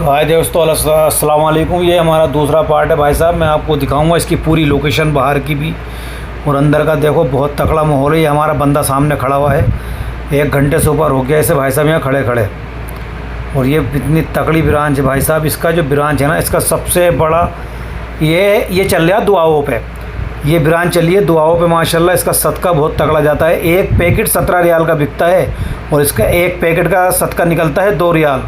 तो हाय दोस्तों, अस्सलाम वालेकुम। ये हमारा दूसरा पार्ट है भाई साहब। मैं आपको दिखाऊंगा इसकी पूरी लोकेशन, बाहर की भी और अंदर का। देखो बहुत तगड़ा माहौल है। ये हमारा बंदा सामने खड़ा हुआ है, 1 घंटे से ऊपर हो गया इसे भाई साहब यहाँ खड़े खड़े। और ये इतनी तगड़ी ब्रांच है भाई साहब। इसका जो ब्रांच है ना, इसका सबसे बड़ा ये चल रहा है दुआओं पे। ये ब्रांच चली है दुआओं पे माशाल्लाह। इसका सदका बहुत तगड़ा जाता है। एक पैकेट 17 रियाल का बिकता है और इसका एक पैकेट का सदका निकलता है 2 रियाल।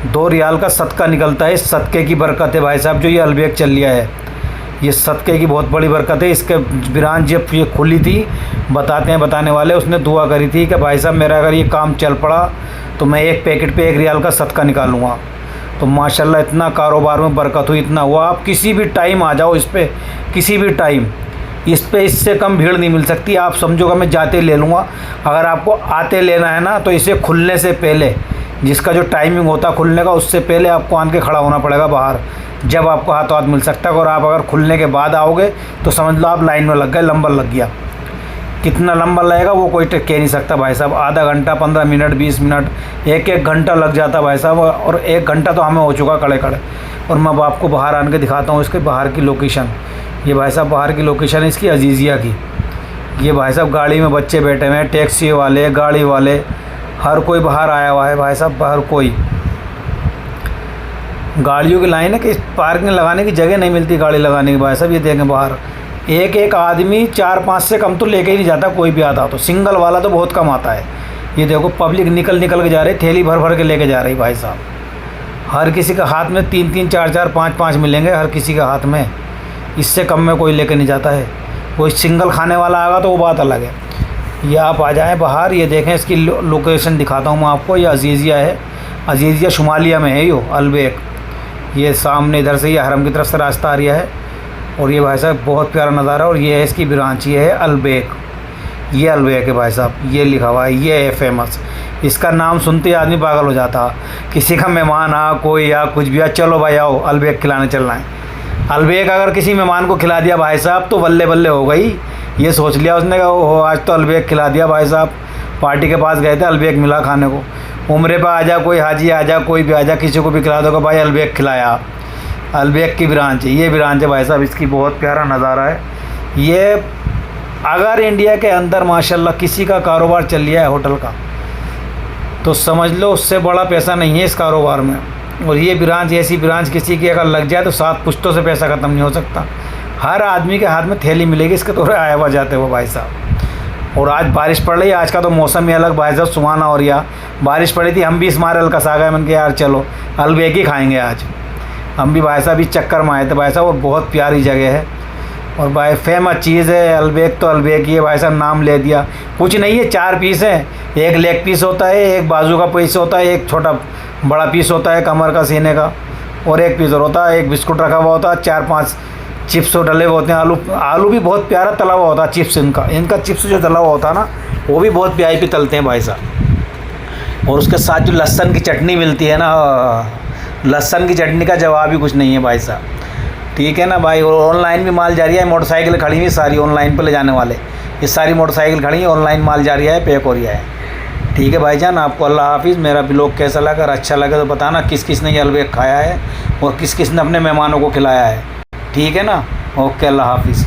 2 रियाल का सदका निकलता है। इस सदक़े की बरकत है भाई साहब जो ये अलबेक चल लिया है। ये सदक़े की बहुत बड़ी बरकत है। इसके ब्रांच जब ये खुली थी, बताने वाले उसने दुआ करी थी कि भाई साहब मेरा अगर ये काम चल पड़ा तो मैं एक पैकेट पे 1 रियाल का सदका निकालूँगा। तो माशाल्लाह इतना कारोबार में बरकत हुई, इतना हुआ। आप किसी भी टाइम आ जाओ इस पर, किसी भी टाइम इस पे इससे कम भीड़ नहीं मिल सकती। आप समझोगा मैं जाते ले लूँगा। अगर आपको आते लेना है ना, तो इसे खुलने से पहले, जिसका जो टाइमिंग होता है खुलने का, उससे पहले आपको आन के खड़ा होना पड़ेगा बाहर, जब आपको हाथों हाथ मिल सकता है। और आप अगर खुलने के बाद आओगे तो समझ लो आप लाइन में लग गए, नंबर लग गया। कितना लंबा लगेगा वो कोई कह नहीं सकता भाई साहब। आधा घंटा, 15 मिनट, 20 मिनट, 1 घंटा लग जाता भाई साहब। और 1 घंटा तो हमें हो चुका खड़े खड़े। और मैं आपको बाहर आन के दिखाता हूँ इसके बाहर की लोकेशन। ये भाई साहब बाहर की लोकेशन है इसकी अजीज़िया की। ये भाई साहब गाड़ी में बच्चे बैठे हुए हैं, टैक्सी वाले, गाड़ी वाले, हर कोई बाहर आया हुआ है भाई साहब। हर कोई, गाड़ियों की लाइन है कि पार्किंग लगाने की जगह नहीं मिलती गाड़ी लगाने की भाई साहब। ये देखें बाहर एक आदमी 4-5 से कम तो लेके ही नहीं जाता, कोई भी आता तो। सिंगल वाला तो बहुत कम आता है। ये देखो पब्लिक निकल के जा रही, थैली भर भर के लेके जा रही भाई साहब। हर किसी का हाथ में 3-3, 4-4, 5-5 मिलेंगे हर किसी के हाथ में। इससे कम में कोई लेके नहीं जाता है। कोई सिंगल खाने वाला आएगा तो वो बात अलग है। ये आप आ जाएँ बाहर। ये देखें इसकी लोकेशन दिखाता हूँ मैं आपको। ये अजीज़िया है, अजीज़िया शुमालिया में है। यो अलबेक, ये सामने इधर से ये हरम की तरफ से रास्ता आ रहा है। और ये भाई साहब बहुत प्यारा नज़ारा। और ये है इसकी ब्रांच, ये है अलबेक। ये अलबेक है भाई साहब, ये लिखा हुआ है। ये है फेमस। इसका नाम सुनते ही आदमी पागल हो जाता। किसी का मेहमान आ, कोई या कुछ भी आ, चलो भाई आओ अलबेक खिलाने चलना है। अलबेक अगर किसी मेहमान को खिला दिया भाई साहब तो बल्ले बल्ले हो गई। ये सोच लिया उसने कहा ओहो आज तो अलबेक खिला दिया भाई साहब। पार्टी के पास गए थे, अलबेक मिला खाने को। उम्रे पे आ जा, कोई हाजी आ जा, कोई भी आ जा, किसी को भी खिला दोगे भाई अलबेक खिलाया। अलबेक की ब्रांच है, ये ब्रांच है भाई साहब। इसकी बहुत प्यारा नज़ारा है। ये अगर इंडिया के अंदर माशाल्लाह किसी का कारोबार चल लिया है होटल का, तो समझ लो उससे बड़ा पैसा नहीं है इस कारोबार में। और ये ब्रांच, ऐसी ब्रांच किसी की अगर लग जाए तो 7 पुश्तों से पैसा ख़त्म नहीं हो सकता। हर आदमी के हाथ में थैली मिलेगी इसके, तो आया हुआ जाते हो भाई साहब। और आज बारिश पड़ रही है, आज का तो मौसम ही अलग भाई साहब, सुहाना। और या बारिश पड़ी थी, हम भी इस मारे हल्का सा गए। मैंने कहा यार चलो अलबेक ही खाएँगे आज। हम भी भाई साहब इस चक्कर में आए थे भाई साहब। और बहुत प्यारी जगह है और भाई फेमस चीज़ है अलबेक। तो अलबेक ही है भाई साहब, नाम ले दिया। कुछ नहीं है, 4 पीस हैं। एक लेग पीस होता है, एक बाजू का पीस होता है, एक छोटा बड़ा पीस होता है कमर का, सीने का, और एक पीस और होता है। एक बिस्कुट रखा हुआ होता है, 4-5 चिप्स डले हुए होते हैं। आलू भी बहुत प्यारा तला हुआ होता है। चिप्स इनका चिप्स जो तला हुआ होता है ना, वो भी बहुत प्यारी पे तलते हैं भाई साहब। और उसके साथ जो लहसुन की चटनी मिलती है ना, लहसुन की चटनी का जवाब ही कुछ नहीं है भाई साहब। ठीक है ना भाई। और ऑनलाइन भी माल जा रही है। मोटरसाइकिल खड़ी हुई सारी ऑनलाइन पर ले जाने वाले, ये सारी मोटरसाइकिल खड़ी है, ऑनलाइन माल जा रहा है, पैक हो रहा है। ठीक है भाईजान, आपको अल्लाह हाफिज़। मेरा ब्लॉग कैसा लगा, अगर अच्छा लगे तो बताना किस किस ने ये अलबेक खाया है और किस किस ने अपने मेहमानों को खिलाया है। ठीक है ना। ओके, अल्लाह हाफिज़।